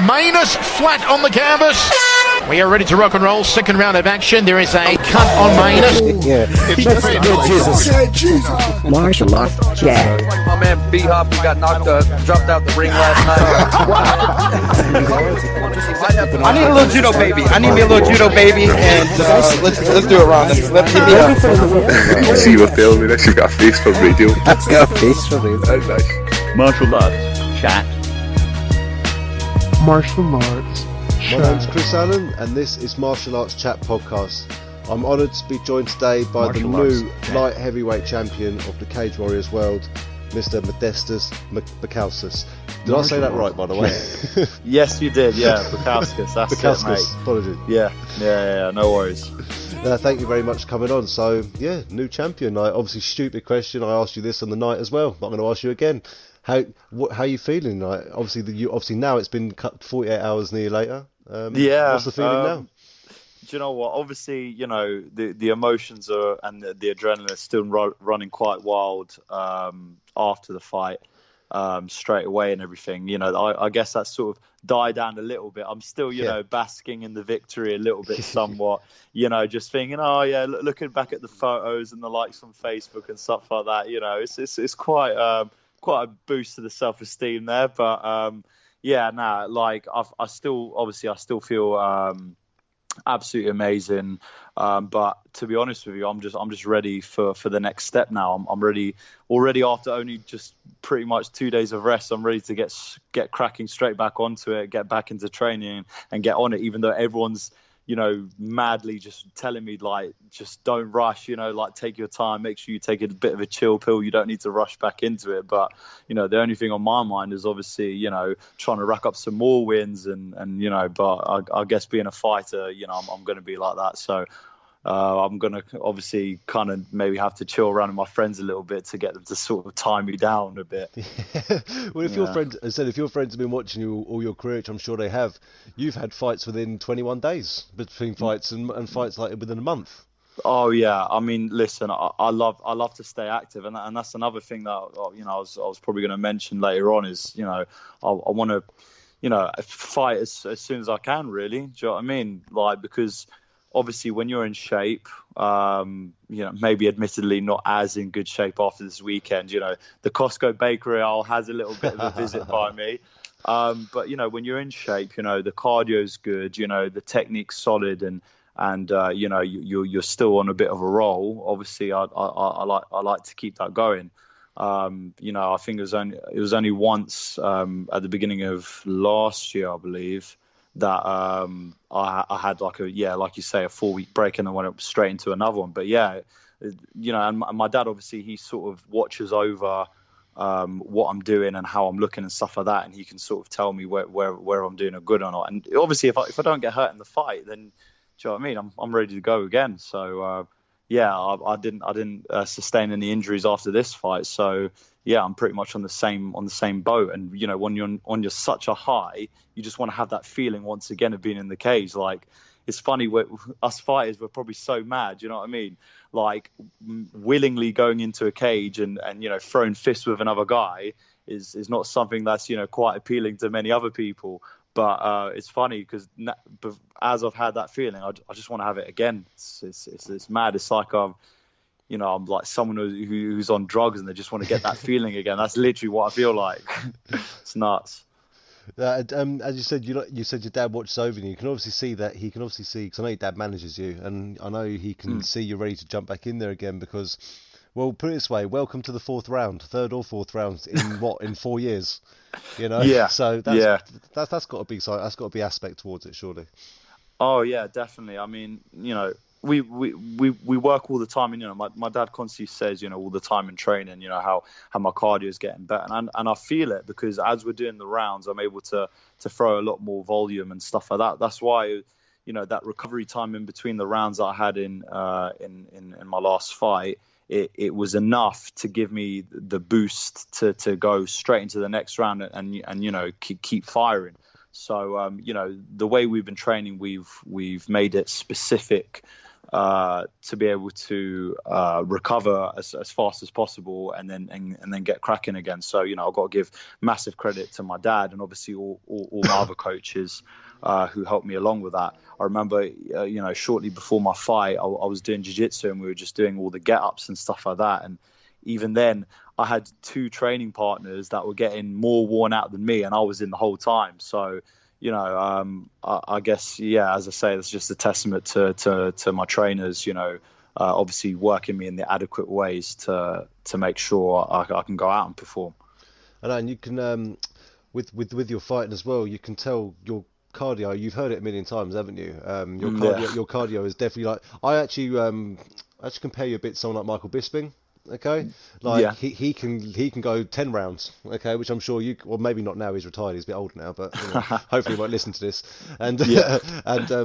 Manus flat on the canvas. We are ready to rock and roll. Second round of action. There is a cut on Manus. Yeah. Martial arts chat. My man B-Hop got dropped out the ring last night. I need a little judo baby. I need me a little judo baby, and let's do it, Ron. Let's give me up. You see what filming this? You've got a face for radio. I've got a face for radio. That's nice. Martial arts chat. Martial arts. My name's Chris Allen, and this is Martial Arts Chat Podcast. I'm honoured to be joined today by the new light heavyweight champion of the Cage Warriors world, Mr. Modestas Bukauskas. Did I say that right, by the way? Yes, you did. Yeah, Bukauskas. That's Bukauskas, it, mate. apologies. Yeah. No worries. Thank you very much for coming on. So, yeah, new champion. Obviously, stupid question. I asked you this on the night as well, but I'm going to ask you again. How are you feeling? Obviously now it's been cut 48 hours nearly later. What's the feeling now? Do you know what? Obviously, the emotions are and the adrenaline is still running quite wild after the fight, straight away and everything. I guess that sort of died down a little bit. I'm still, basking in the victory a little bit, somewhat. Just thinking, looking back at the photos and the likes on Facebook and stuff like that. It's quite a boost to the self-esteem there, but I still feel absolutely amazing, but to be honest with you, I'm just ready for the next step now. I'm ready already after only just pretty much 2 days of rest. I'm ready to get cracking straight back onto it, get back into training and get on it, even though everyone's madly just telling me, just don't rush, take your time, make sure you take a bit of a chill pill. You don't need to rush back into it. But, the only thing on my mind is obviously, trying to rack up some more wins and but I guess being a fighter, I'm going to be like that. So I'm going to obviously kind of maybe have to chill around with my friends a little bit to get them to sort of tie me down a bit. Well, if your friends have been watching you all your career, which I'm sure they have, you've had fights within 21 days between fights and fights like within a month. Oh yeah, I mean, listen, I love to stay active, and that's another thing that I was probably going to mention later on is I want to fight as soon as I can, really. Do you know what I mean? Because obviously, when you're in shape, maybe admittedly not as in good shape after this weekend. The Costco bakery aisle has a little bit of a visit by me. But when you're in shape, the cardio's good, the technique's solid, and you're still on a bit of a roll. Obviously, I like to keep that going. I think it was only once at the beginning of last year, I believe, that I had like you say, a 4-week break, and then went up straight into another one. But and my dad, obviously, he sort of watches over what I'm doing and how I'm looking and stuff like that, and he can sort of tell me where I'm doing a good or not. And obviously, if I don't get hurt in the fight, then do you know what I mean? I'm ready to go again. So I didn't sustain any injuries after this fight. So I'm pretty much on the same boat. And when you're on such a high, you just want to have that feeling once again of being in the cage. It's funny, us fighters, we're probably so mad, you know what I mean? Willingly going into a cage and throwing fists with another guy is not something that's quite appealing to many other people. But it's funny because as I've had that feeling, I just want to have it again. It's mad. It's like I'm like someone who's on drugs and they just want to get that feeling again. That's literally what I feel like. It's nuts. As you said, you said your dad watches over you. You can obviously see that he can obviously see, because I know your dad manages you, and I know he can see you're ready to jump back in there again because, well, put it this way, welcome to the third or fourth round in 4 years, Yeah. So that's got to be aspect towards it, surely. Oh yeah, definitely. I mean, we work all the time, and my dad constantly says, all the time in training, how my cardio is getting better, and I feel it because as we're doing the rounds, I'm able to throw a lot more volume and stuff like that. That's why that recovery time in between the rounds that I had in my last fight, it was enough to give me the boost to go straight into the next round and keep firing. So the way we've been training, we've made it specific to be able to recover as fast as possible and then get cracking again. So, I've got to give massive credit to my dad and obviously all my other coaches who helped me along with that. I remember, shortly before my fight, I was doing jiu-jitsu and we were just doing all the get-ups and stuff like that. And even then, I had 2 training partners that were getting more worn out than me, and I was in the whole time. So, I guess, as I say, it's just a testament to my trainers, obviously working me in the adequate ways to make sure I can go out and perform. And you can, with your fighting as well, you can tell your cardio. You've heard it a million times, haven't you? Your cardio is definitely like. I actually compare you a bit to someone like Michael Bisping. Okay, he can go 10 rounds. Okay, which I'm sure you, or maybe not now. He's retired. He's a bit older now, but hopefully he won't listen to this. And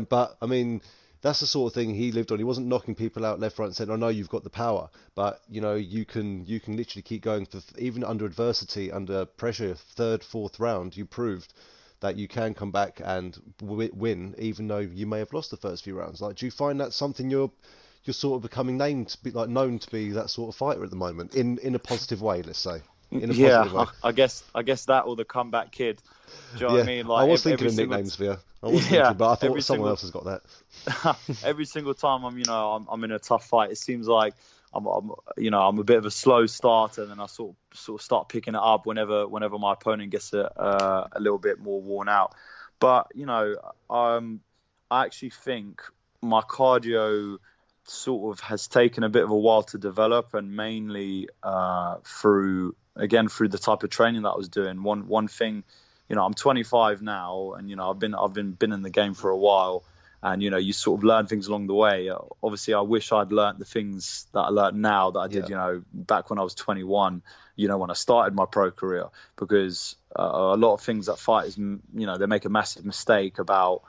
but I mean, that's the sort of thing he lived on. He wasn't knocking people out left, right, and centre. I know you've got the power, but you can literally keep going for even under adversity, under pressure. 3rd, 4th round, you proved that you can come back and win, even though you may have lost the first few rounds. Like, do you find that something you're sort of becoming known to be that sort of fighter at the moment, in a positive way, let's say? In a positive way. I guess that or the comeback kid. Do you know what I mean? Like, I was thinking of nicknames for you. But I thought someone else has got that. Every single time I'm in a tough fight, it seems like I'm a bit of a slow starter, and then I sort of start picking it up whenever my opponent gets a little bit more worn out. But I actually think my cardio sort of has taken a bit of a while to develop, and mainly through the type of training that I was doing. One thing, I'm 25 now, and I've been in the game for a while, and you sort of learn things along the way. Obviously, I wish I'd learned the things that I learned now that I did, back when I was 21, when I started my pro career, because a lot of things that fighters, they make a massive mistake about.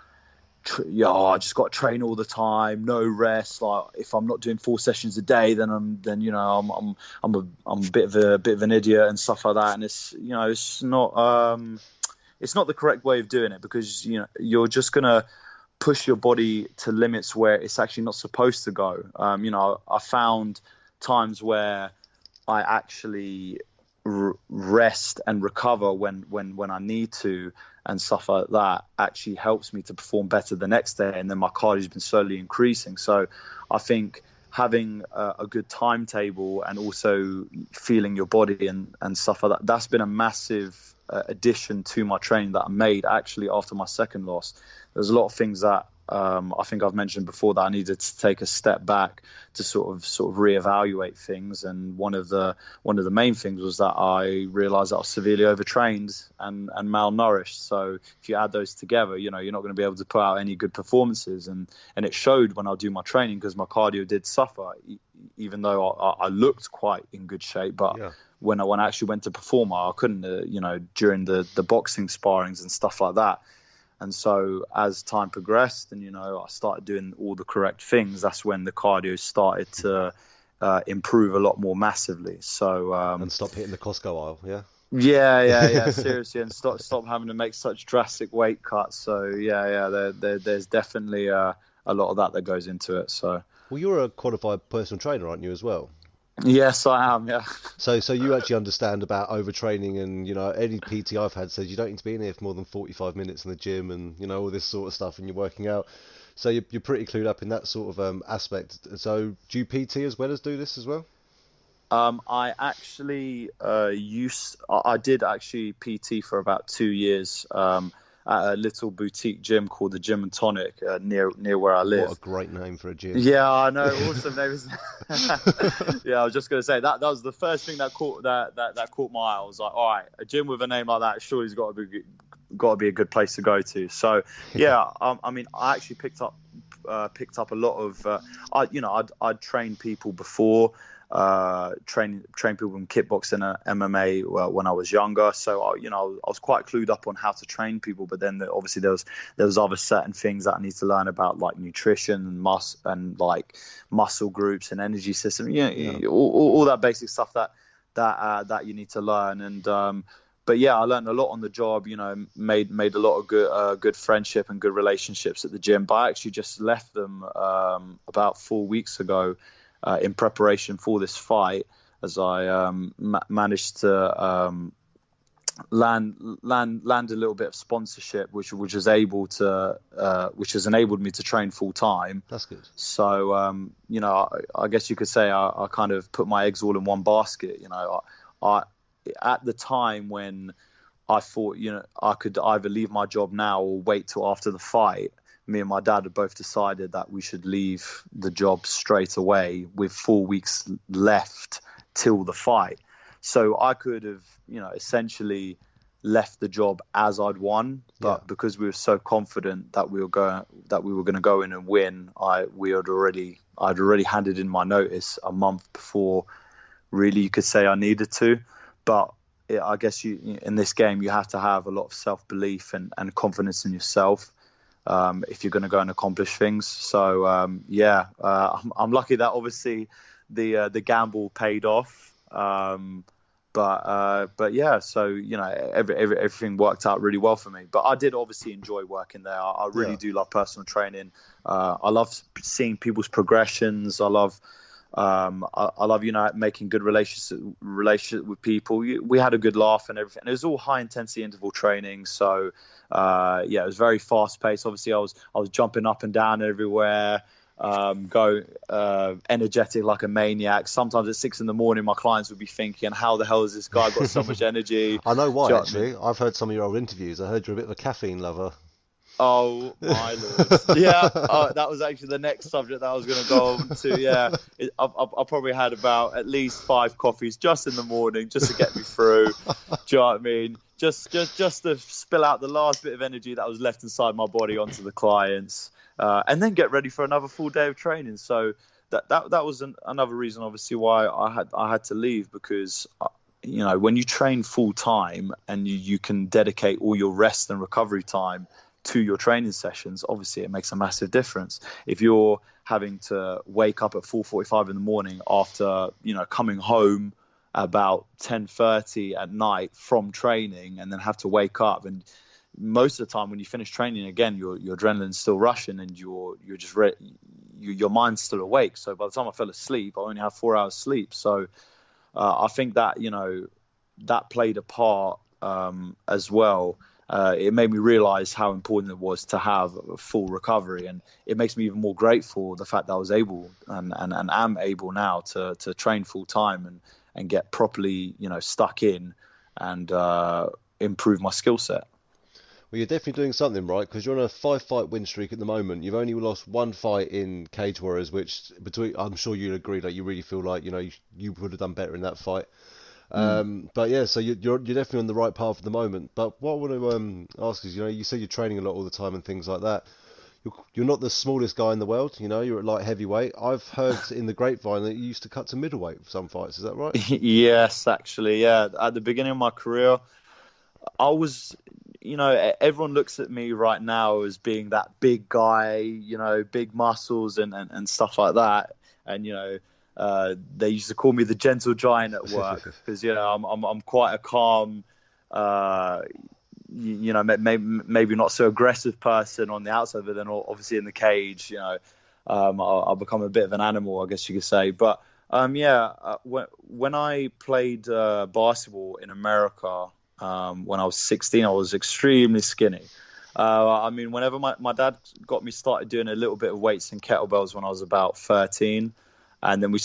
I just got to train all the time, no rest. Like, if I'm not doing 4 sessions a day, then I'm a bit of an idiot and stuff like that. And it's not the correct way of doing it, because you're just gonna push your body to limits where it's actually not supposed to go. I found times where I actually rest and recover when I need to, and stuff like that actually helps me to perform better the next day, and then my cardio's been slowly increasing. So I think having a good timetable and also feeling your body and stuff like that, that's been a massive addition to my training that I made actually after my second loss. There's a lot of things that I think I've mentioned before that I needed to take a step back to sort of reevaluate things, and one of the main things was that I realised that I was severely overtrained and malnourished. So if you add those together, you're not going to be able to put out any good performances, and it showed when I do my training, because my cardio did suffer, even though I looked quite in good shape. But when I actually went to perform, I couldn't, during the boxing sparrings and stuff like that. And so as time progressed and, I started doing all the correct things, that's when the cardio started to improve a lot more massively. So and stop hitting the Costco aisle, yeah? Yeah, seriously, and stop having to make such drastic weight cuts. So, there's definitely a lot of that goes into it. So, well, you're a qualified personal trainer, aren't you, as well? Yes, I am. Yeah. So you actually understand about overtraining, and any PT I've had says you don't need to be in here for more than 45 minutes in the gym, and all this sort of stuff, and you're working out. So you're pretty clued up in that sort of aspect. So do you PT as well as do this as well? I actually I did actually PT for about 2 years. At a little boutique gym called the Gym and Tonic near where I live. What a great name for a gym. Yeah, I know. Awesome name. Yeah, I was just going to say that was the first thing that caught my eye. I was like, all right, a gym with a name like that surely has got to be a good place to go to. So yeah, I mean, I actually picked up a lot of I'd trained people before. Train people in kickboxing and MMA when I was younger, so I was quite clued up on how to train people. But then obviously there was other certain things that I need to learn about, like nutrition and like muscle groups and energy system, all that basic stuff that you need to learn. And but yeah, I learned a lot on the job. You know, made a lot of good friendship and good relationships at the gym. But I actually just left them about 4 weeks ago in preparation for this fight, as I managed to land a little bit of sponsorship, which has enabled me to train full time. That's good. So you know, I guess you could say I kind of put my eggs all in one basket. You know, I at the time when I thought, you know, I could either leave my job now or wait till after the fight, me and my dad had both decided that we should leave the job straight away with 4 weeks left till the fight. So I could have, you know, essentially left the job as I'd won, but because we were so confident that we were going to go in and win, I'd already handed in my notice a month before, really, you could say I needed to. But I guess in this game you have to have a lot of self-belief and confidence in yourself if you're going to go and accomplish things. So I'm lucky that obviously the gamble paid off. But yeah, so you know, everything worked out really well for me. But I did obviously enjoy working there. I really do love personal training. I love seeing people's progressions. I love you know, making good relationship with people. We had a good laugh and everything. It was all high intensity interval training, so it was very fast paced. Obviously, I was jumping up and down everywhere. Energetic like a maniac. Sometimes at 6 a.m, my clients would be thinking, how the hell has this guy got so much energy? I know why, actually. I've heard some of your old interviews. I heard you're a bit of a caffeine lover. Oh my lord! Yeah, that was actually the next subject that I was going to go on to. Yeah, I probably had about at least 5 coffees just in the morning, just to get me through. Do you know what I mean? Just to spill out the last bit of energy that was left inside my body onto the clients, and then get ready for another full day of training. So that was another reason, obviously, why I had to leave, because you know, when you train full time and you can dedicate all your rest and recovery time to your training sessions, obviously it makes a massive difference. If you're having to wake up at 4:45 in the morning after, you know, coming home about 10:30 at night from training, and then have to wake up, and most of the time when you finish training again, your adrenaline's still rushing and you're just your mind's still awake. So by the time I fell asleep, I only have 4 hours sleep. So I think that, you know, that played a part as well. It made me realize how important it was to have a full recovery, and it makes me even more grateful the fact that I was able and am able now to train full time and get properly, you know, stuck in and improve my skill set. Well, you're definitely doing something right, because you're on a 5-fight win streak at the moment. You've only lost 1 fight in Cage Warriors, which I'm sure you'd agree, like, you really feel like, you know, you would have done better in that fight. But yeah, so you're definitely on the right path at the moment. But what I want to ask is, you know, you say you're training a lot all the time and things like that. You're not the smallest guy in the world, you know, you're at light heavyweight. I've heard in the grapevine that you used to cut to middleweight for some fights. Is that right? Yes, actually, yeah. At the beginning of my career, I was, you know, everyone looks at me right now as being that big guy, you know, big muscles and stuff like that. And, you know, they used to call me the gentle giant at work because, you know, I'm quite a calm, you know, maybe not so aggressive person on the outside, but then obviously in the cage, you know, I'll become a bit of an animal, I guess you could say. But when I played basketball in America, when I was 16, I was extremely skinny. I mean, whenever my dad got me started doing a little bit of weights and kettlebells when I was about 13. And then I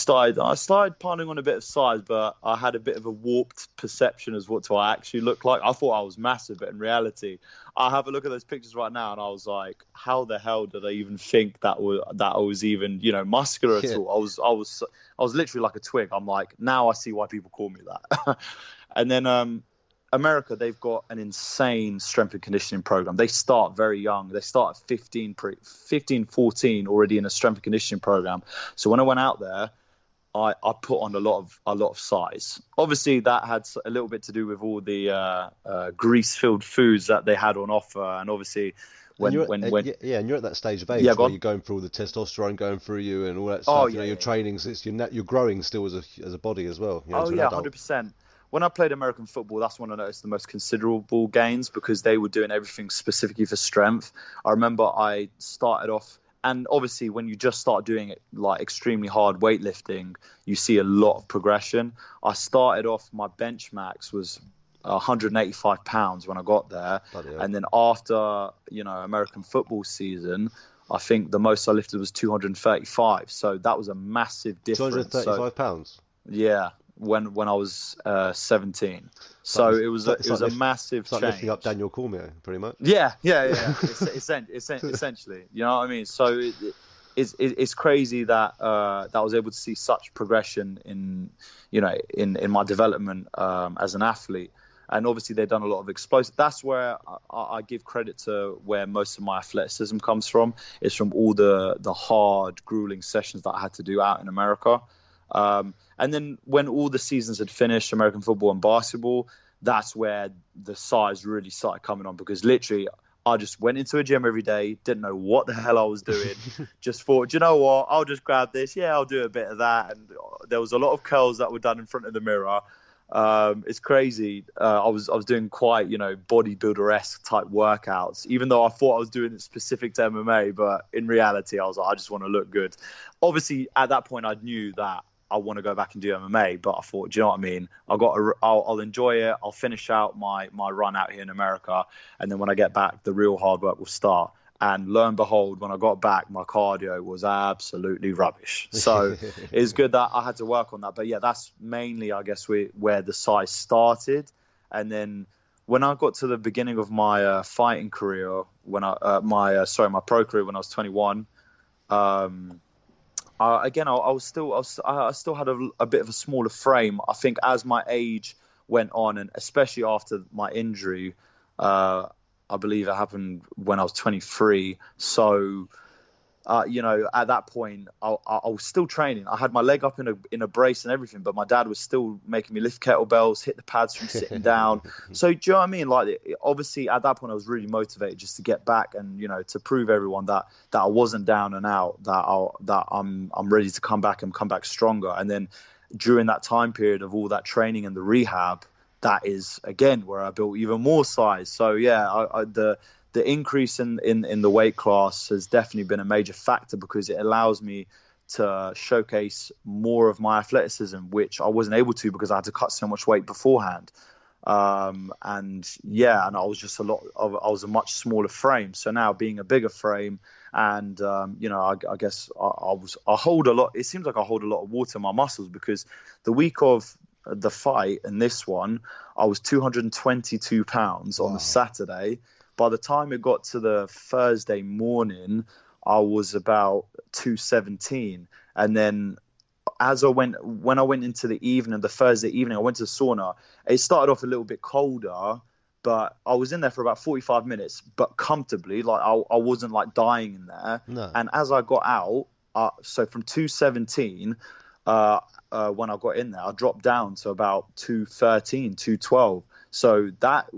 started piling on a bit of size, but I had a bit of a warped perception as what I actually looked like. I thought I was massive, but in reality, I have a look at those pictures right now, and I was like, how the hell did I even think that I was even, you know, muscular at all? I was literally like a twig. I'm like, now I see why people call me that. And then America, they've got an insane strength and conditioning program. They start very young. They start at 15, 14 already in a strength and conditioning program. So when I went out there, I put on a lot of size. Obviously, that had a little bit to do with all the grease-filled foods that they had on offer, and obviously. And you're at that stage of age where you're going through all the testosterone going through you and all that stuff. Your trainings, you're growing still as a body as well. You know, 100%. when I played American football, that's when I noticed the most considerable gains because they were doing everything specifically for strength. I remember I started off, and obviously when you just start doing it like extremely hard weightlifting, you see a lot of progression. I started off, my bench max was 185 pounds when I got there. And then after, American football season, I think the most I lifted was 235. So that was a massive difference. 235 pounds? Yeah, when I was 17. So it was a massive change. Lifting up Daniel Cormier, pretty much. Yeah. Essentially, you know what I mean? So it's crazy that I was able to see such progression in my development as an athlete. And obviously they've done a lot of explosive. That's where I give credit to where most of my athleticism comes from. It's from all the hard, grueling sessions that I had to do out in America. And then when all the seasons had finished, American football and basketball, that's where the size really started coming on, because literally I just went into a gym every day, didn't know what the hell I was doing, just thought, do you know what, I'll just grab this. Yeah, I'll do a bit of that. And there was a lot of curls that were done in front of the mirror. It's crazy. I was doing quite, bodybuilder-esque type workouts, even though I thought I was doing it specific to MMA, but in reality, I was like, I just want to look good. Obviously, at that point, I knew that I want to go back and do MMA, but I thought, do you know what I mean? I'll enjoy it. I'll finish out my run out here in America, and then when I get back, the real hard work will start. And lo and behold, when I got back, my cardio was absolutely rubbish. So it's good that I had to work on that. But yeah, that's mainly, I guess, where the size started. And then when I got to the beginning of my fighting career, my pro career when I was 21, I still had a bit of a smaller frame. I think as my age went on, and especially after my injury, I believe it happened when I was 23. So, at that point, I was still training. I had my leg up in a brace and everything, but my dad was still making me lift kettlebells, hit the pads from sitting down. So, do you know what I mean? Like, obviously, at that point, I was really motivated just to get back and, to prove everyone that I wasn't down and out, that I'm ready to come back and come back stronger. And then during that time period of all that training and the rehab, that is, again, where I built even more size. So, yeah, the increase in the weight class has definitely been a major factor, because it allows me to showcase more of my athleticism, which I wasn't able to because I had to cut so much weight beforehand. And I was I was a much smaller frame. So now being a bigger frame, and, I guess I hold a lot. It seems like I hold a lot of water in my muscles, because the week of the fight and this one, I was 222 pounds on the Saturday. By the time it got to the Thursday morning, I was about 217. And then when I went into the evening, the Thursday evening, I went to the sauna. It started off a little bit colder, but I was in there for about 45 minutes, but comfortably. Like I wasn't like dying in there. No. And as I got out, so from 217, when I got in there, I dropped down to about 213, 212. So that,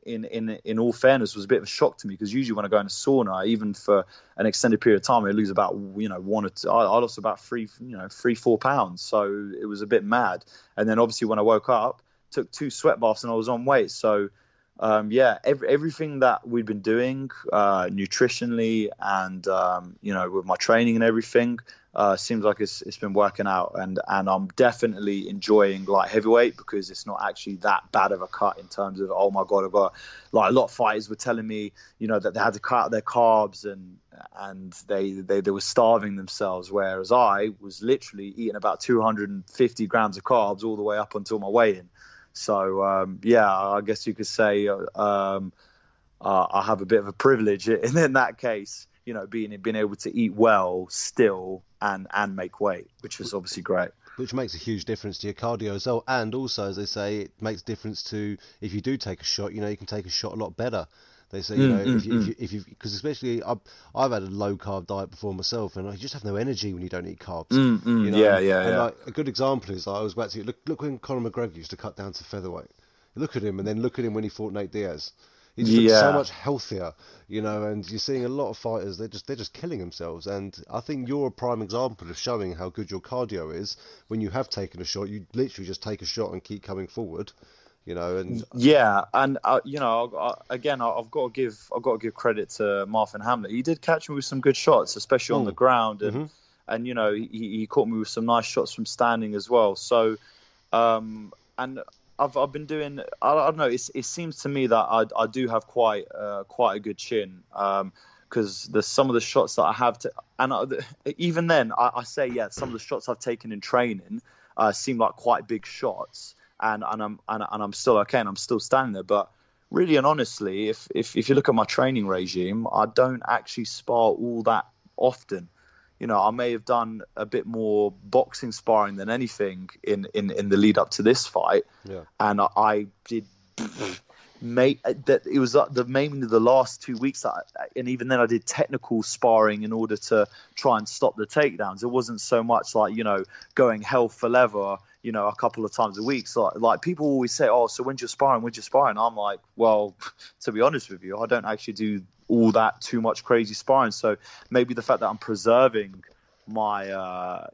in all fairness, was a bit of a shock to me, because usually when I go in a sauna, even for an extended period of time, I lose about, 1 or 2. I lost about 3-4 pounds. So it was a bit mad. And then obviously when I woke up, took 2 sweat baths and I was on weight. So everything that we've been doing nutritionally and with my training and everything seems like it's been working out, and I'm definitely enjoying light heavyweight, because it's not actually that bad of a cut in terms of, oh my god, I've got, like, a lot of fighters were telling me that they had to cut out their carbs and they were starving themselves, whereas I was literally eating about 250 grams of carbs all the way up until my weigh-in. So, I guess you could say I have a bit of a privilege in that case, being able to eat well still and make weight, which is obviously great. Which makes a huge difference to your cardio as well. And also, as they say, it makes a difference to, if you do take a shot, you can take a shot a lot better. They say, if you, because especially I've had a low carb diet before myself, and I just have no energy when you don't eat carbs. Yeah. Like, a good example is, I was about to look when Conor McGregor used to cut down to featherweight. Look at him, and then look at him when he fought Nate Diaz. He just looks so Yeah. much healthier, you know. And you're seeing a lot of fighters, they're just killing themselves. And I think you're a prime example of showing how good your cardio is. When you have taken a shot, you literally just take a shot and keep coming forward, you know. And Yeah, and you know, again, I've got to give credit to Marvin Hamlet. He did catch me with some good shots, especially on the ground, and you know, he caught me with some nice shots from standing as well. So, and I've been doing. I don't know. It seems to me that I do have quite a good chin. Because there's some of the shots that I have to, and even then, I say, yeah, some of the shots I've taken in training seem like quite big shots, and I'm still okay, and I'm still standing there. But really and honestly, if you look at my training regime, I don't actually spar all that often. You know, I may have done a bit more boxing sparring than anything in the lead up to this fight, and I did. That it was mainly the last 2 weeks and even then I did technical sparring in order to try and stop the takedowns. It wasn't so much like, you know, going hell for leather, you know, a couple of times a week. So like people always say, oh, so when's your sparring? I'm like, well, to be honest with you, I don't actually do all that too much crazy sparring. So maybe the fact that I'm preserving my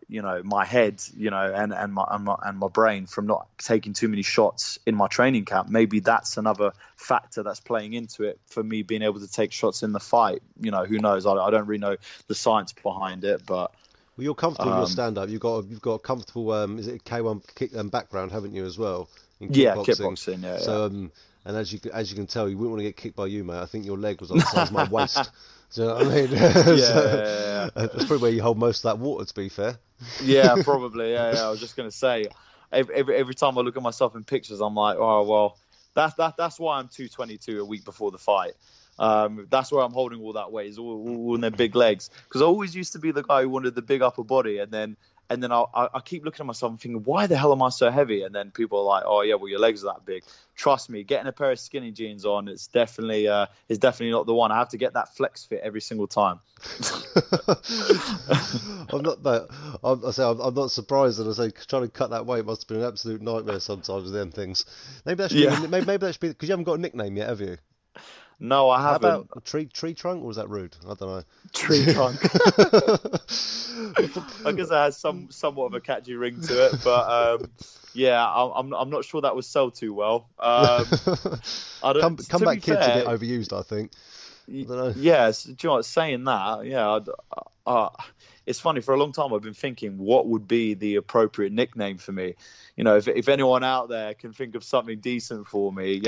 you know, my head, you know, and my brain from not taking too many shots in my training camp, maybe that's another factor that's playing into it for me being able to take shots in the fight. You know, who knows? I don't really know the science behind it, but well, you're comfortable in your stand-up. You've got a comfortable is it K1 kick background, haven't you, as well? In kickboxing. Yeah. So and as you can tell, you wouldn't want to get kicked by you, mate. I think your leg was on the size of my waist. Do you know what I mean? Yeah. That's probably where you hold most of that water, to be fair. Yeah, probably. Yeah. I was just gonna say, every time I look at myself in pictures, I'm like, oh well, that's why I'm 222 a week before the fight. That's where I'm holding all that weight, is all in their big legs. Because I always used to be the guy who wanted the big upper body, and then I keep looking at myself and thinking, why the hell am I so heavy? And then people are like, oh yeah, well your legs are that big. Trust me, getting a pair of skinny jeans on, it's definitely not the one. I have to get that flex fit every single time. I'm not surprised that I say trying to cut that weight must have been an absolute nightmare sometimes with them things. Maybe that should be because you haven't got a nickname yet, have you? No, I haven't. How about tree trunk, or was that rude? I don't know. Tree trunk. I guess it has somewhat of a catchy ring to it, but yeah, I'm not sure that would sell too well. Comeback kid's a bit overused, I think. I don't know. Yes, do you know what? Saying that, yeah, it's funny. For a long time, I've been thinking, what would be the appropriate nickname for me? You know, if anyone out there can think of something decent for me,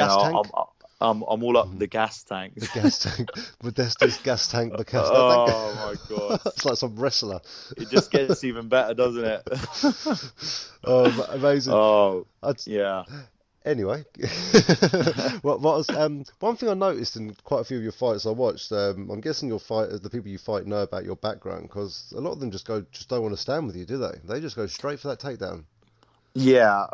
I'm all up the gas tank. The gas tank. Modestas gas tank. The gas tank. Oh my god! It's like some wrestler. It just gets even better, doesn't it? Oh, amazing. Oh, yeah. Anyway, what was one thing I noticed in quite a few of your fights I watched? I'm guessing your fighters, the people you fight, know about your background, because a lot of them just don't want to stand with you, do they? They just go straight for that takedown. Yeah,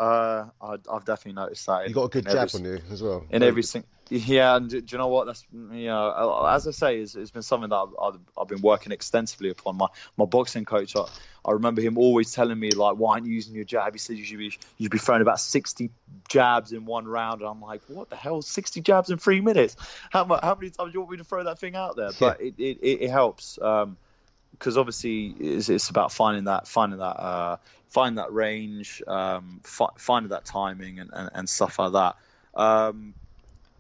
I've definitely noticed that. You got a good jab on you as well. In every single, yeah, and do you know what? That's, you know, as I say, it's been something that I've been working extensively upon. My boxing coach, I remember him always telling me, like, why aren't you using your jab? He said you should be throwing about 60 jabs in one round. And I'm like, what the hell? 60 jabs in 3 minutes? How many times do you want me to throw that thing out there? But it helps. Because obviously it's about finding that range, finding that timing and stuff like that.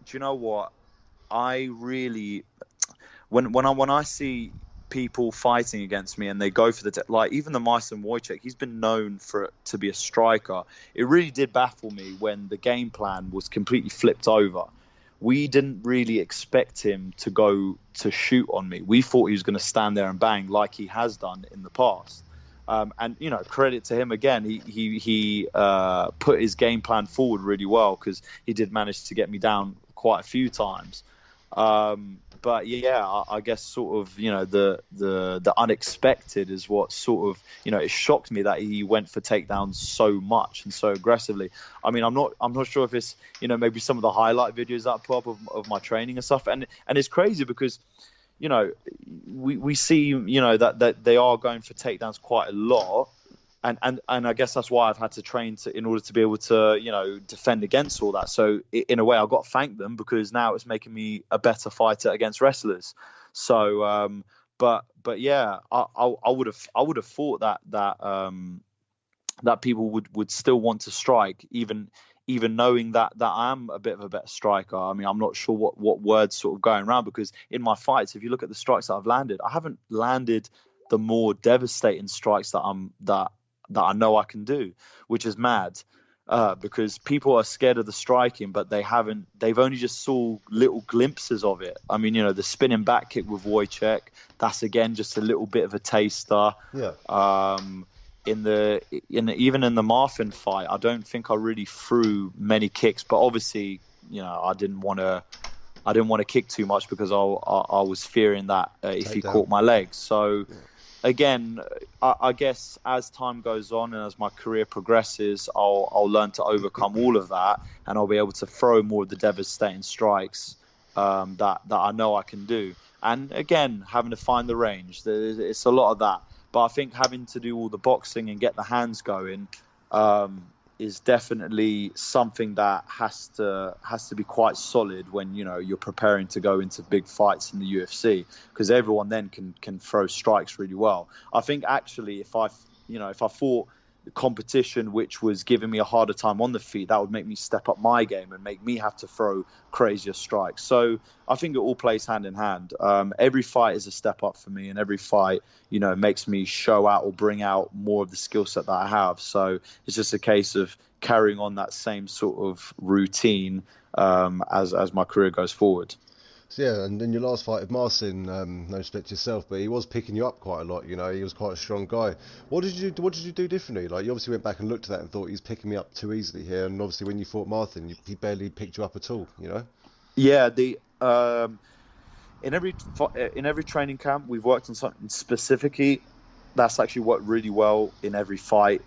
Do you know what? I really, when I see people fighting against me and they go for like even the Myson Wojciech, he's been known to be a striker. It really did baffle me when the game plan was completely flipped over. We didn't really expect him to go to shoot on me. We thought he was going to stand there and bang like he has done in the past. And, you know, credit to him again. He put his game plan forward really well, because he did manage to get me down quite a few times. But yeah, I guess sort of, you know, the unexpected is what sort of, you know, it shocked me that he went for takedowns so much and so aggressively. I mean, I'm not sure if it's, you know, maybe some of the highlight videos that I put up of my training and stuff. And it's crazy because, you know, we see, you know, that they are going for takedowns quite a lot. and I guess that's why I've had to train in order to be able to, defend against all that. So in a way, I've got to thank them, because now it's making me a better fighter against wrestlers. So, but yeah, I would have thought that people would still want to strike, even knowing that I am a bit of a better striker. I mean, I'm not sure what words sort of going around, because in my fights, if you look at the strikes that I've landed, I haven't landed the more devastating strikes that I know I can do, which is mad. Because people are scared of the striking, but they've only just saw little glimpses of it. I mean, the spinning back kick with Wojciech, that's again just a little bit of a taster. Yeah. Even in the Marfin fight, I don't think I really threw many kicks, but obviously, I didn't want to kick too much, because I was fearing that if he caught my legs. So again, I guess as time goes on and as my career progresses, I'll learn to overcome all of that, and I'll be able to throw more of the devastating strikes that I know I can do. And again, having to find the range, it's a lot of that. But I think having to do all the boxing and get the hands going is definitely something that has to be quite solid when you're preparing to go into big fights in the UFC, because everyone then can throw strikes really well. I think actually if I fought the competition which was giving me a harder time on the feet, that would make me step up my game and make me have to throw crazier strikes. So I think it all plays hand in hand. Every fight is a step up for me, and every fight makes me show out or bring out more of the skill set that I have. So it's just a case of carrying on that same sort of routine as my career goes forward. So yeah, and in your last fight with Marcin, no respect to yourself, but he was picking you up quite a lot. He was quite a strong guy. What did you do differently? Like, you obviously went back and looked at that and thought he's picking me up too easily here. And obviously, when you fought Martin, he barely picked you up at all. Yeah, in every training camp, we've worked on something specifically. That's actually worked really well in every fight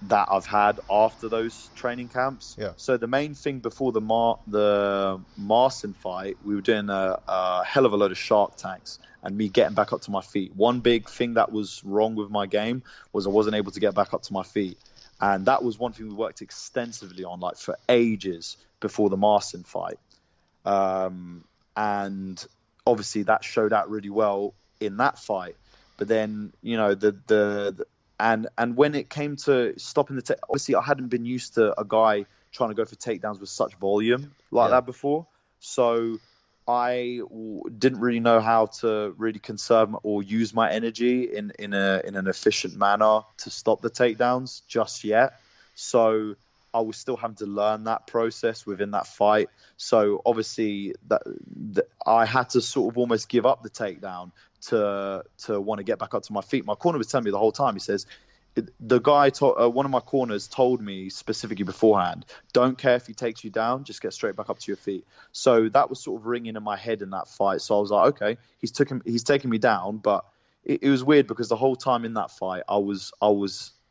that I've had after those training camps. Yeah. So the main thing before the Marcin fight, we were doing a hell of a load of shark tanks and me getting back up to my feet. One big thing that was wrong with my game was I wasn't able to get back up to my feet. And that was one thing we worked extensively on, like for ages before the Marcin fight. And obviously that showed out really well in that fight. But then, and when it came to stopping obviously I hadn't been used to a guy trying to go for takedowns with such volume like that before. So I didn't really know how to really conserve or use my energy in an efficient manner to stop the takedowns just yet. So I was still having to learn that process within that fight. So obviously that I had to sort of almost give up the takedown to want to get back up to my feet. My corner was telling me the whole time, he says, the guy, one of my corners told me specifically beforehand, don't care if he takes you down, just get straight back up to your feet. So that was sort of ringing in my head in that fight. So I was like, okay, he's taking me down. But it was weird because the whole time in that fight,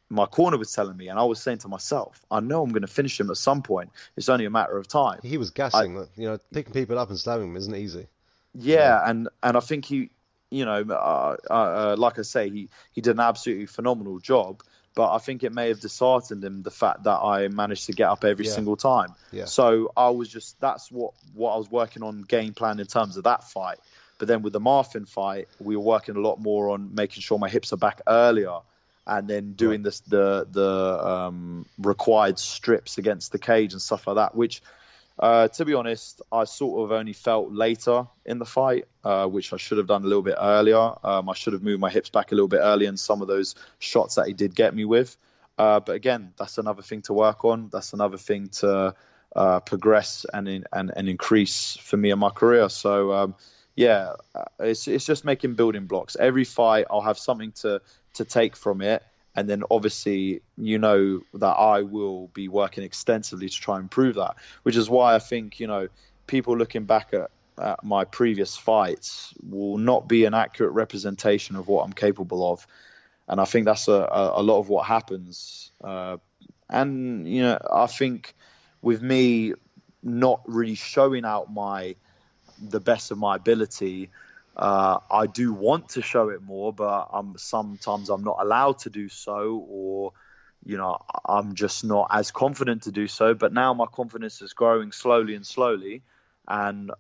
my corner was telling me, and I was saying to myself, I know I'm going to finish him at some point. It's only a matter of time. He was gassing, picking people up and slamming them isn't easy. Yeah, and I think he, like I say, he did an absolutely phenomenal job, but I think it may have disheartened him, the fact that I managed to get up every single time. Yeah. So that's what I was working on game plan in terms of that fight. But then with the Marfin fight, we were working a lot more on making sure my hips are back earlier, and then doing the required strips against the cage and stuff like that, which, to be honest, I sort of only felt later in the fight, which I should have done a little bit earlier. I should have moved my hips back a little bit earlier in some of those shots that he did get me with. But again, that's another thing to work on. That's another thing to progress and increase for me in my career. So, it's just making building blocks. Every fight, I'll have something to take from it. And then obviously, that I will be working extensively to try and improve that, which is why I think, people looking back at my previous fights will not be an accurate representation of what I'm capable of. And I think that's a lot of what happens. And I think with me not really showing out the best of my ability, I do want to show it more, but sometimes I'm not allowed to do so, or I'm just not as confident to do so. But now my confidence is growing slowly and slowly, and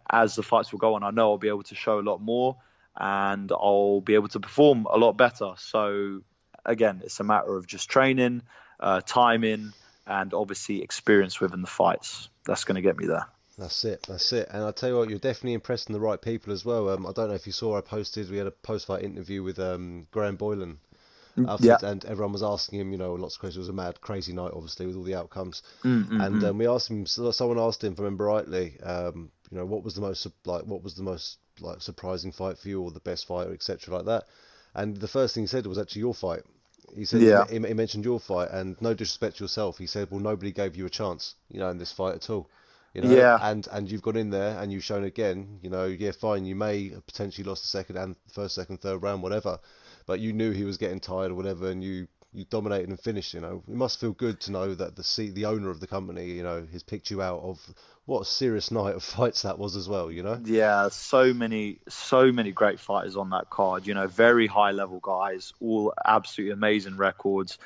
as the fights will go on, I know I'll be able to show a lot more, and I'll be able to perform a lot better. So again, it's a matter of just training, timing, and obviously experience within the fights. That's going to get me there. That's it. And I'll tell you what, you're definitely impressing the right people as well. I don't know if you saw, we had a post-fight interview with Graham Boylan afterwards, and everyone was asking him, lots of questions. It was a mad, crazy night, obviously, with all the outcomes. We asked him, someone asked him, if I remember rightly, what was the most surprising fight for you, or the best fight, or etc. like that. And the first thing he said was actually your fight. He said, he mentioned your fight, and no disrespect to yourself, he said, well, nobody gave you a chance, in this fight at all. And you've gone in there and you've shown again, fine, you may have potentially lost the first, second, third round, whatever, but you knew he was getting tired or whatever, and you dominated and finished. It must feel good to know that the owner of the company, has picked you out of what a serious night of fights that was as well. Yeah, so many great fighters on that card. Very high level guys, all absolutely amazing records.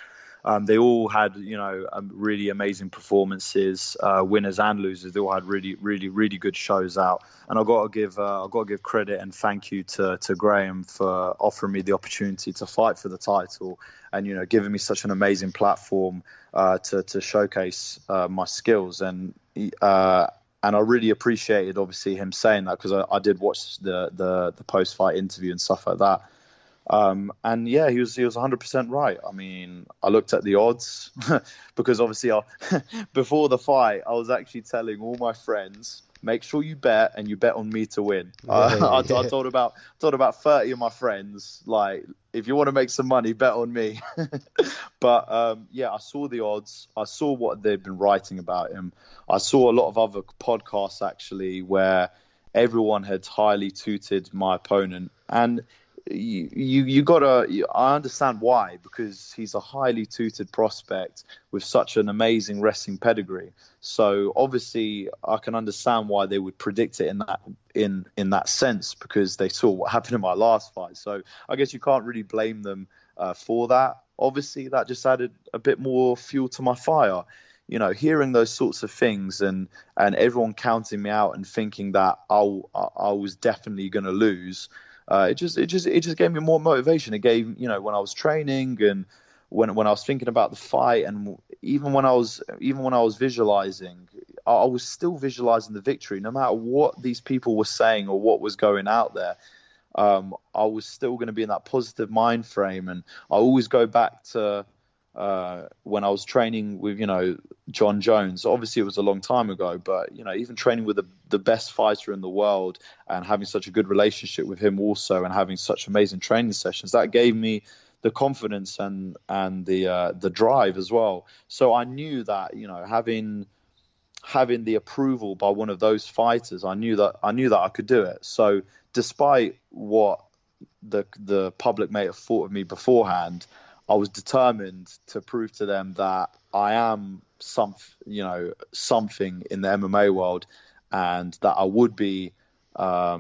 They all had, really amazing performances, winners and losers. They all had really, really, really good shows out. And I've got to give credit and thank you to Graham for offering me the opportunity to fight for the title, and giving me such an amazing platform to showcase my skills. And I really appreciated, obviously, him saying that, because I did watch the post fight interview and stuff like that. And yeah, he was 100% right. I mean, I looked at the odds because obviously before the fight, I was actually telling all my friends, make sure you bet, and you bet on me to win. I told about 30 of my friends, like, if you want to make some money, bet on me. But I saw the odds. I saw what they've been writing about him. I saw a lot of other podcasts actually where everyone had highly tooted my opponent, and I understand why, because he's a highly tooted prospect with such an amazing wrestling pedigree. So obviously I can understand why they would predict it in that sense, because they saw what happened in my last fight. So I guess you can't really blame them for that. Obviously that just added a bit more fuel to my fire. Hearing those sorts of things and everyone counting me out and thinking that I was definitely going to lose. It just gave me more motivation. It gave, when I was training and when I was thinking about the fight, and even when I was visualizing, I was still visualizing the victory, no matter what these people were saying or what was going out there. I was still going to be in that positive mind frame, and I always go back to when I was training with, John Jones. Obviously it was a long time ago, but even training with the best fighter in the world and having such a good relationship with him also, and having such amazing training sessions, that gave me the confidence and the drive as well. So I knew that, having the approval by one of those fighters, I knew that I could do it. So despite what the public may have thought of me beforehand, I was determined to prove to them that I am something in the MMA world, and that I would be a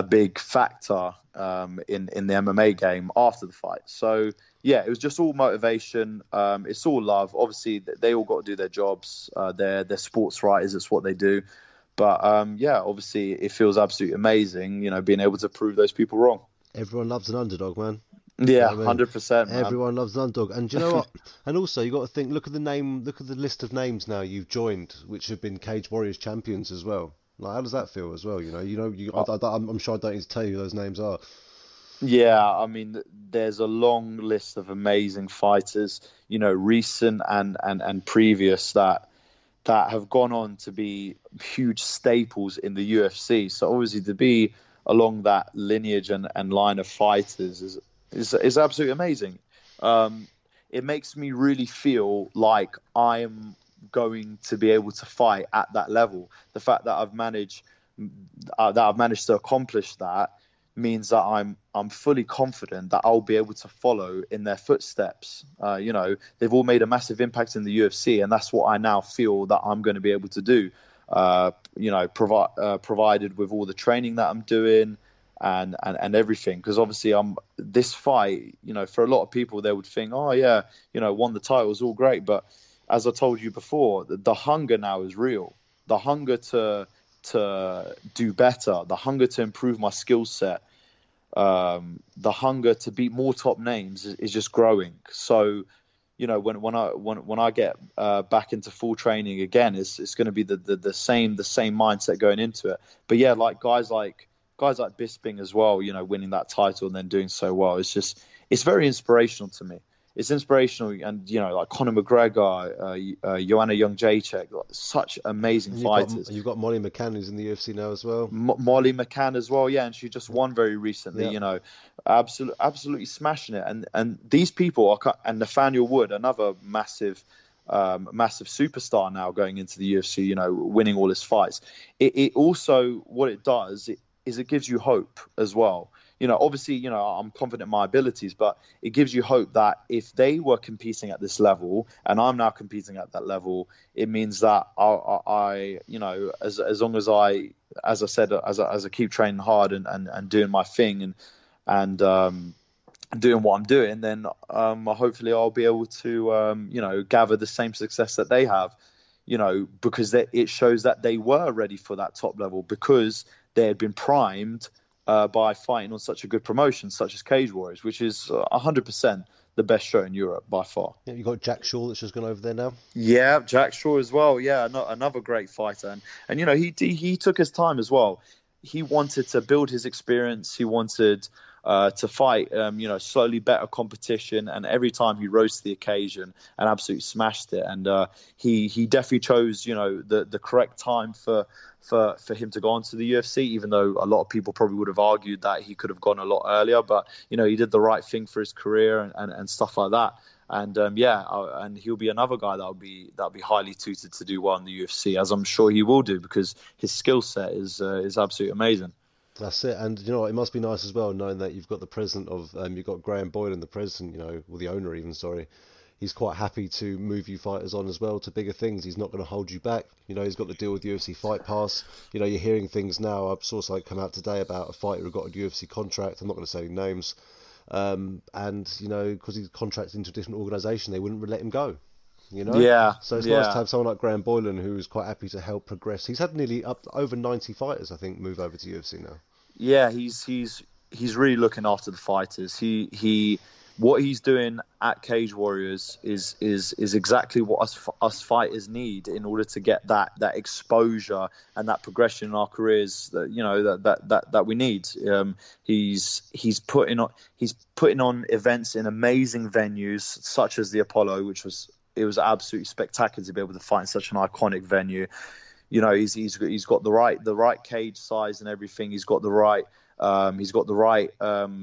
big factor in the MMA game after the fight. So yeah, it was just all motivation. It's all love. Obviously, they all got to do their jobs. They're sports writers. It's what they do. But obviously, it feels absolutely amazing, being able to prove those people wrong. Everyone loves an underdog, man. Yeah, 100%. Everyone loves an underdog, and do you know what? And also, you got to think. Look at the list of names now you've joined, which have been Cage Warriors champions as well. Like, how does that feel as well? I'm sure I don't need to tell you who those names are. Yeah, I mean, there's a long list of amazing fighters, recent and previous that have gone on to be huge staples in the UFC. So obviously, to be along that lineage and line of fighters is absolutely amazing. It makes me really feel like I am going to be able to fight at that level. The fact that I've managed to accomplish that means that I'm fully confident that I'll be able to follow in their footsteps. They've all made a massive impact in the UFC, and that's what I now feel that I'm going to be able to do. provided with all the training that I'm doing and everything. Because obviously this fight, for a lot of people, they would think, oh yeah, won the title is all great. But as I told you before, the hunger now is real. The hunger to do better, the hunger to improve my skill set, the hunger to beat more top names is just growing. So, when I get back into full training again, it's going to be the same mindset going into it. But yeah, like guys like Bisping as well, winning that title and then doing so well. It's very inspirational to me. It's inspirational, and like Conor McGregor, Joanna Jędrzejczyk, such amazing fighters. You've got Molly McCann, who's in the UFC now as well. Molly McCann as well, yeah, and she just won very recently. Yeah. Absolutely smashing it. And these people and Nathaniel Wood, another massive superstar now going into the UFC, winning all his fights. It also, what it does is it gives you hope as well. Obviously, I'm confident in my abilities, but it gives you hope that if they were competing at this level and I'm now competing at that level, it means that I as long as I said, as I keep training hard and doing my thing and doing what I'm doing, then hopefully I'll be able to, gather the same success that they have, because it shows that they were ready for that top level because they had been primed by fighting on such a good promotion such as Cage Warriors, which is 100% the best show in Europe by far. Yeah, you got Jack Shaw that's just gone over there now. Yeah, Jack Shaw as well. Yeah, another great fighter, and he took his time as well. He wanted to build his experience. He wanted to fight, slowly better competition, and every time he rose to the occasion and absolutely smashed it. And he definitely chose, the correct time for him to go on to the UFC, even though a lot of people probably would have argued that he could have gone a lot earlier. But he did the right thing for his career and stuff like that. And and he'll be another guy that'll be highly tutored to do well in the UFC, as I'm sure he will do, because his skill set is absolutely amazing. That's it, and it must be nice as well knowing that you've got the president of, you've got Graham Boylan, the president, or the owner even, sorry. He's quite happy to move you fighters on as well to bigger things. He's not going to hold you back. He's got the deal with UFC Fight Pass. You're hearing things now. I saw something come out today about a fighter who got a UFC contract. I'm not going to say any names. And because he's contracted into a different organisation, they wouldn't let him go. Yeah. So it's nice to have someone like Graham Boylan who's quite happy to help progress. He's had nearly over 90 fighters, I think, move over to UFC now. Yeah, he's really looking after the fighters. What he's doing at Cage Warriors is exactly what us fighters need in order to get that exposure and that progression in our careers that we need. He's putting on events in amazing venues such as the Apollo, which was absolutely spectacular to be able to fight in such an iconic venue. He's got the right cage size and everything. He's got the right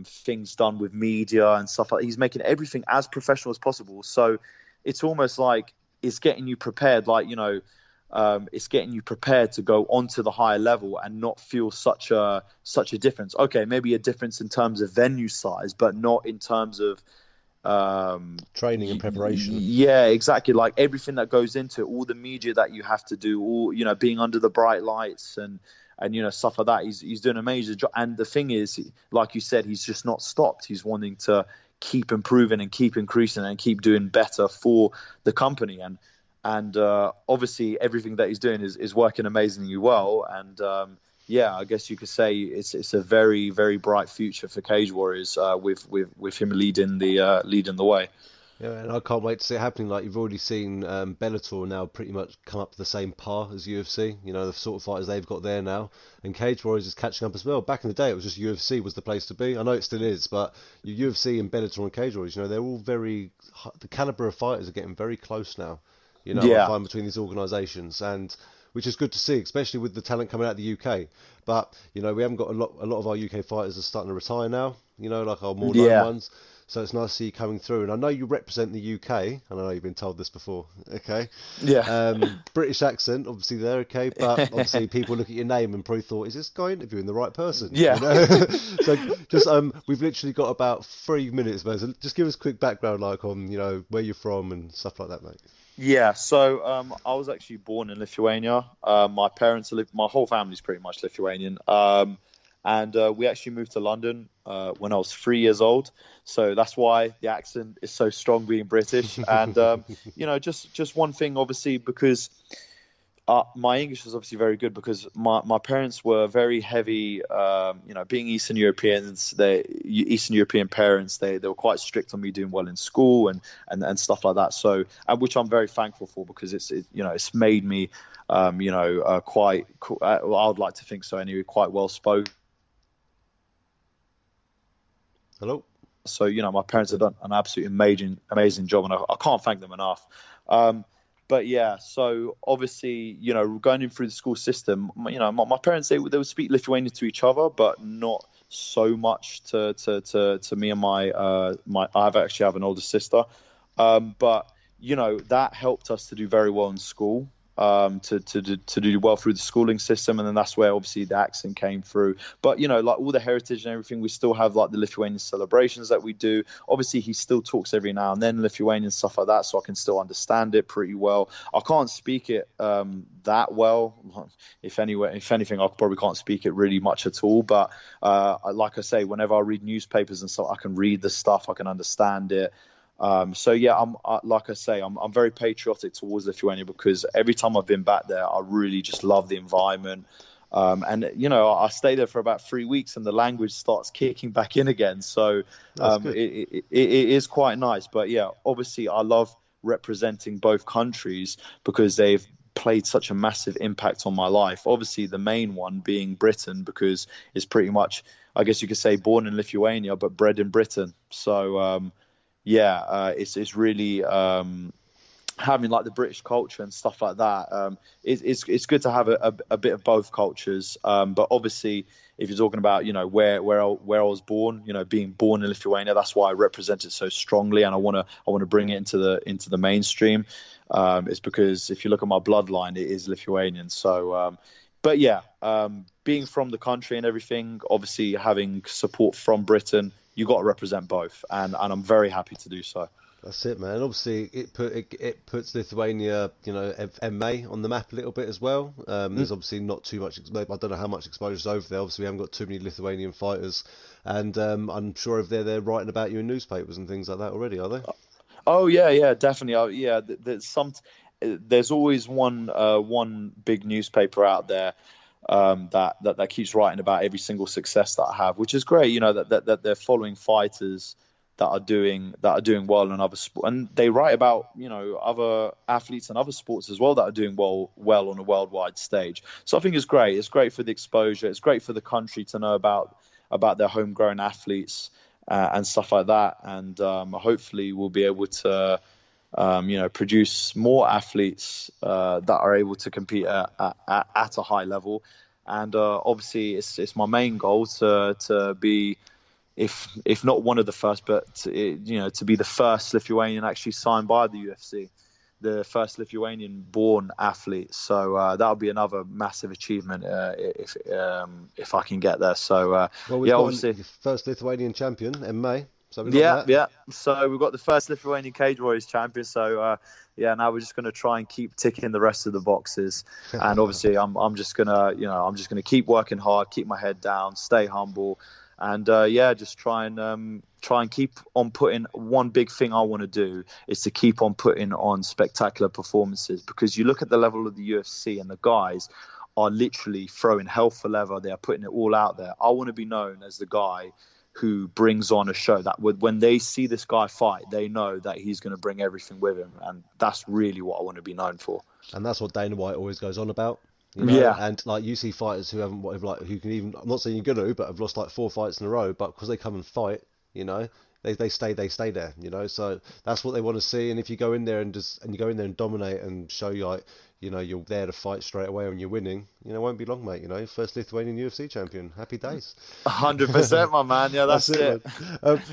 things done with media and stuff like that. He's making everything as professional as possible. So it's almost like it's getting you prepared, it's getting you prepared to go onto the higher level and not feel such a difference. Okay, maybe a difference in terms of venue size, but not in terms of training and preparation. Yeah, exactly. Like everything that goes into it, all the media that you have to do, all being under the bright lights and stuff like that. He's doing an amazing job. And the thing is, like you said, he's just not stopped. He's wanting to keep improving and keep increasing and keep doing better for the company. And obviously everything that he's doing is working amazingly well. And I guess you could say it's a very, very bright future for Cage Warriors with him leading the way. Yeah, and I can't wait to see it happening. Like you've already seen Bellator now pretty much come up to the same par as UFC. The sort of fighters they've got there now. And Cage Warriors is catching up as well. Back in the day, it was just UFC was the place to be. I know it still is, but UFC and Bellator and Cage Warriors, they're all the caliber of fighters are getting very close now. I find between these organisations, and which is good to see, especially with the talent coming out of the UK. But we haven't got a lot of our UK fighters are starting to retire now. Like our more known ones. So it's nice to see you coming through. And I know you represent the UK, and I know you've been told this before, okay? Yeah. British accent, obviously there, okay? But obviously people look at your name and probably thought, is this guy interviewing the right person? Yeah. So just, we've literally got about 3 minutes, mate. So just give us a quick background, on, where you're from and stuff like that, mate. Yeah, so I was actually born in Lithuania. My parents live. My whole family's pretty much Lithuanian. And we actually moved to London when I was 3 years old. So that's why the accent is so strong, being British. And just one thing, obviously, because my English was obviously very good because my parents were very heavy. Being Eastern Europeans, Eastern European parents, they were quite strict on me doing well in school and stuff like that. So, and which I'm very thankful for because it's made me, quite. I would like to think so anyway, quite well spoken. Hello. So, my parents have done an absolutely amazing job, and I can't thank them enough. But yeah, so obviously, going in through the school system, my parents, they would speak Lithuanian to each other, but not so much to me and I actually have an older sister. But that helped us to do very well in school. To do well through the schooling system, and then that's where obviously the accent came through. But like all the heritage and everything, we still have like the Lithuanian celebrations that we do. Obviously, he still talks every now and then Lithuanian stuff like that, so I can still understand it pretty well. I can't speak it that well. If anything, I probably can't speak it really much at all. But like I say, whenever I read newspapers and stuff, I can read the stuff, I can understand it. So yeah, like I say, I'm very patriotic towards Lithuania because every time I've been back there, I really just love the environment. And I stay there for about 3 weeks, and the language starts kicking back in again. So it is quite nice. But yeah, obviously, I love representing both countries because they've played such a massive impact on my life. Obviously, the main one being Britain because it's pretty much, I guess you could say, born in Lithuania but bred in Britain. So. It's really having like the British culture and stuff like that. It's good to have a bit of both cultures. But obviously, if you're talking about where I was born, being born in Lithuania, that's why I represent it so strongly, and I want to bring it into the mainstream. It's because if you look at my bloodline, it is Lithuanian. So. But yeah, being from the country and everything, obviously having support from Britain, you got to represent both, and I'm very happy to do so. That's it, man. Obviously, it puts Lithuania, MA on the map a little bit as well. There's obviously not too much. I don't know how much exposure is over there. Obviously, we haven't got too many Lithuanian fighters, and I'm sure if they're writing about you in newspapers and things like that already, are they? Oh yeah, definitely. There's always one big newspaper out there that keeps writing about every single success that I have, which is great. That they're following fighters that are doing well in other sports, and they write about other athletes and other sports as well that are doing well on a worldwide stage. So I think it's great. It's great for the exposure. It's great for the country to know about their homegrown athletes and stuff like that. And hopefully we'll be able to produce more athletes that are able to compete at a high level. And obviously, it's my main goal to be, if not one of the first, but to be the first Lithuanian actually signed by the UFC, the first Lithuanian-born athlete. So that would be another massive achievement if I can get there. So obviously, first Lithuanian champion in May. So So we've got the first Lithuanian Cage Warriors champion. So now we're just going to try and keep ticking the rest of the boxes. And obviously, I'm just gonna keep working hard, keep my head down, stay humble, and just try and keep on putting. One big thing I want to do is to keep on putting on spectacular performances, because you look at the level of the UFC and the guys are literally throwing hell for leather. They are putting it all out there. I want to be known as the guy who brings on a show that when they see this guy fight, they know that he's going to bring everything with him. And that's really what I want to be known for. And that's what Dana White always goes on about. And like you see fighters who who can even, I'm not saying you're going to, but have lost like 4 fights in a row, but because they come and fight, they stay there, so that's what they want to see. And if you go in there and dominate and show you're there to fight straight away and you're winning, it won't be long, mate. First Lithuanian UFC champion. Happy days. 100%, my man. Yeah, that's it.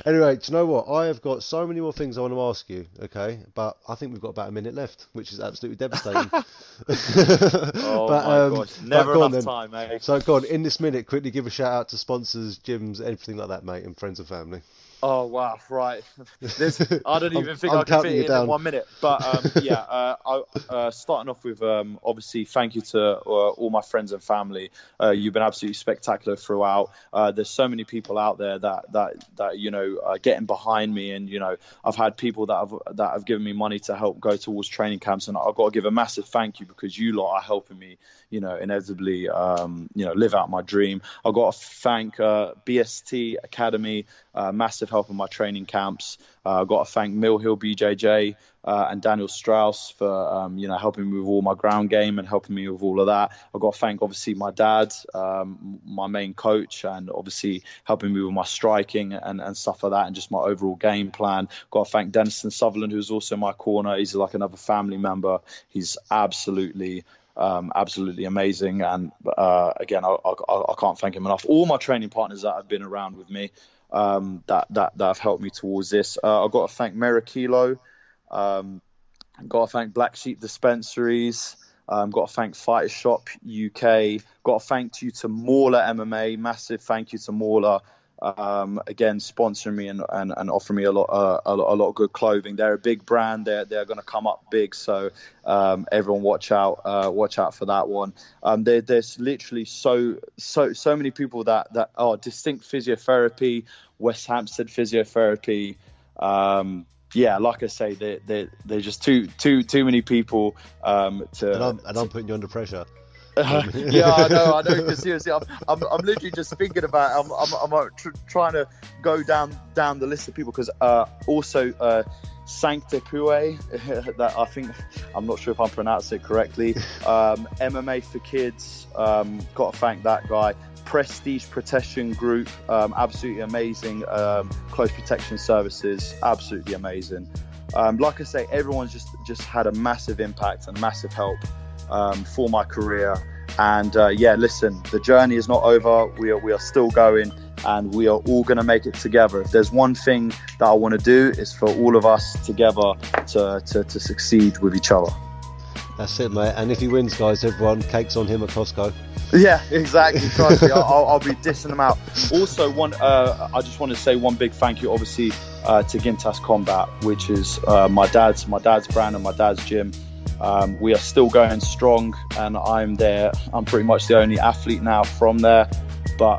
Anyway, do you know what? I have got so many more things I want to ask you, okay? But I think we've got about a minute left, which is absolutely devastating. My gosh. Never enough time, mate. So go on, in this minute, quickly give a shout out to sponsors, gyms, everything like that, mate, and friends and family. Oh wow! Right, I don't even think I'm I can counting fit you it down. in 1 minute. But starting off with obviously thank you to all my friends and family. You've been absolutely spectacular throughout. There's so many people out there that are getting behind me, and I've had people that have given me money to help go towards training camps, and I've got to give a massive thank you because you lot are helping me, inevitably, live out my dream. I've got to thank BST Academy. Massive help in my training camps. I've got to thank Mill Hill BJJ and Daniel Strauss for helping me with all my ground game and helping me with all of that. I've got to thank obviously my dad, my main coach, and obviously helping me with my striking and stuff like that, and just my overall game plan. Got to thank Denniston Sutherland, who's also in my corner. He's like another family member. He's absolutely amazing, and again, I can't thank him enough. All my training partners that have been around with me, that have helped me towards this. I've got to thank Merakilo, got to thank Black Sheep Dispensaries, got to thank Fighter Shop UK, got to thank you to Mauler MMA, massive thank you to Mauler. Again, sponsoring me and offering me a lot of good clothing. They're a big brand. They're going to come up big. So everyone watch out for that one. There's literally so many people that are Distinct Physiotherapy, West Hampstead Physiotherapy. Like I say, they're just too many people to. And I'm putting you under pressure. I know. Because seriously, I'm literally just thinking about. I'm trying to go down the list of people because also Sancte Pue, that I think I'm not sure if I'm pronouncing it correctly. MMA for Kids, got to thank that guy. Prestige Protection Group, absolutely amazing. Close protection services, absolutely amazing. Like I say, everyone's just had a massive impact and massive help for my career. And listen, the journey is not over. We are still going, and we are all going to make it together. If there's one thing that I want to do, is for all of us together to succeed with each other. That's it, mate. And if he wins, guys, everyone, cake's on him at Costco. Yeah, exactly. Trust me, I'll be dishing them out. Also, I just want to say one big thank you, obviously, to Gintas Combat, which is my dad's brand and my dad's gym. We are still going strong, and I'm pretty much the only athlete now from there. But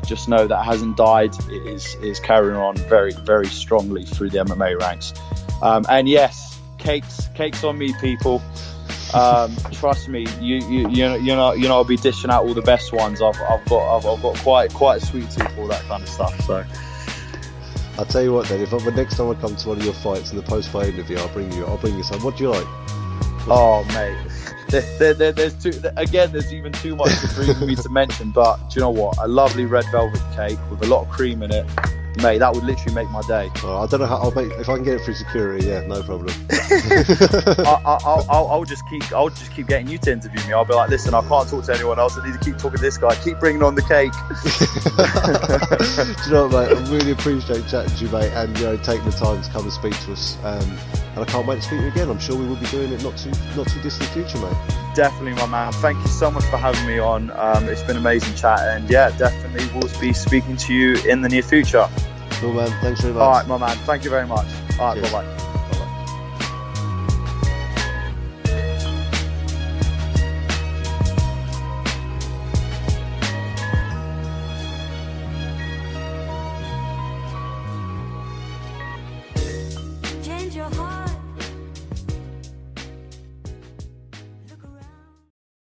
just know that it hasn't died. It is carrying on very, very strongly through the MMA ranks. And yes, cakes on me, people. Trust me, I'll be dishing out all the best ones. I've got quite a sweet tooth for all that kind of stuff. So I'll tell you what then. If the next time I come to one of your fights in the post-fight interview, I'll bring you some. What do you like? Oh mate, there's even too much for me to mention. But do you know what? A lovely red velvet cake with a lot of cream in it, mate. That would literally make my day. I don't know how if I can get it through security. Yeah, no problem. I'll just keep getting you to interview me. I'll be like, listen, I can't talk to anyone else. I need to keep talking to this guy. Keep bringing on the cake. Do you know what, mate? I really appreciate chatting to you, mate, and taking the time to come and speak to us. And I can't wait to speak to you again. I'm sure we will be doing it not too distant future, mate. Definitely, my man. Thank you so much for having me on. It's been amazing chat, and yeah, definitely we'll be speaking to you in the near future. Cool, man. Thanks very much. All right, my man. Thank you very much. All right, bye bye.